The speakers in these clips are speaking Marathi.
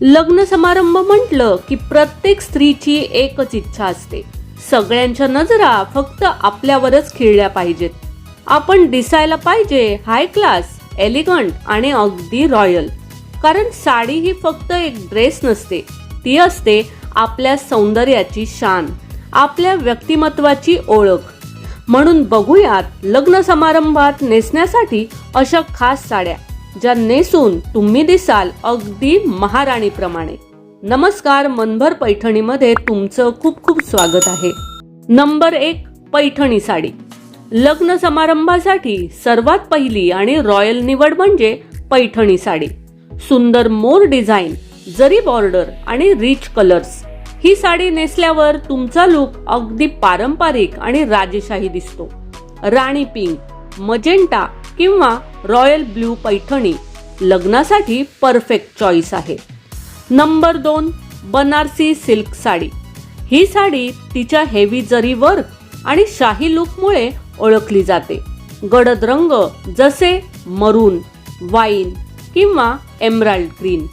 लग्न समारंभ म्हटलं की प्रत्येक स्त्रीची एकच इच्छा असते, सगळ्यांच्या नजरा फक्त आपल्यावरच खिळल्या पाहिजेत. आपण दिसायला पाहिजे हाय क्लास, एलिगंट आणि अगदी रॉयल. कारण साडी ही फक्त एक ड्रेस नसते, ती असते आपल्या सौंदर्याची शान, आपल्या व्यक्तिमत्वाची ओळख. म्हणून बघूयात लग्न समारंभात नेसण्यासाठी अशा खास साड्या, ज्या नेसून तुम्ही दिसाल अगदी महाराणीप्रमाणे. नमस्कार, मनभर पैठणीमध्ये तुमचं खूप खूप स्वागत आहे. नंबर 1, पैठणी साडी. लग्न समारंभासाठी सर्वात पहिली आणि रॉयल निवड म्हणजे पैठणी साडी. सुंदर मोर डिझाईन, जरी बॉर्डर आणि रिच कलर्स. ही साडी नेसल्यावर तुमचा लुक अगदी पारंपरिक आणि राजेशाही दिसतो. राणी पिंक, मजेंटा किंवा रॉयल ब्लू पैठणी लग्नासाठी परफेक्ट चॉईस आहे. Number 2, Banarasi silk sari. ही साडी तिच्या हेवी जरी वर्क आणि शाही लुकमुळे ओळखली जाते. गडद रंग जसे मरून, वाईन किंवा एमराल्ड ग्रीन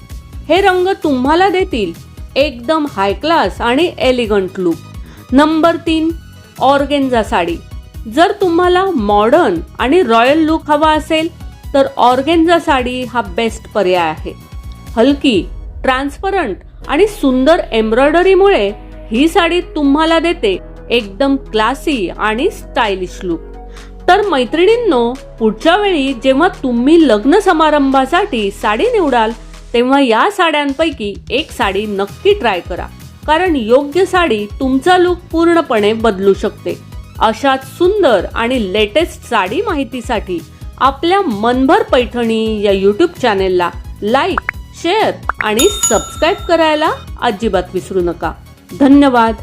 हे रंग तुम्हाला देतील एकदम हाय क्लास आणि elegant look. Number 3, organza sari. जर तुम्हाला मॉडर्न आणि रॉयल लुक हवा असेल तर ऑर्गेन्झा साडी हा बेस्ट पर्याय आहे. हलकी, ट्रान्सपरंट आणि सुंदर एम्ब्रॉयडरीमुळे ही साडी तुम्हाला देते एकदम क्लासी आणि स्टायलिश लुक. तर मैत्रिणींनो, पुढच्या वेळी जेव्हा तुम्ही लग्न समारंभासाठी साडी निवडाल तेव्हा या साड्यांपैकी एक साडी नक्की ट्राय करा, कारण योग्य साडी तुमचा लुक पूर्णपणे बदलू शकते. अशाच सुंदर आणि लेटेस्ट साडी माहितीसाठी आपल्या मनभर पैठणी या यूट्यूब चॅनेलला लाईक, शेअर आणि सबस्क्राईब करायला अजिबात विसरू नका. धन्यवाद.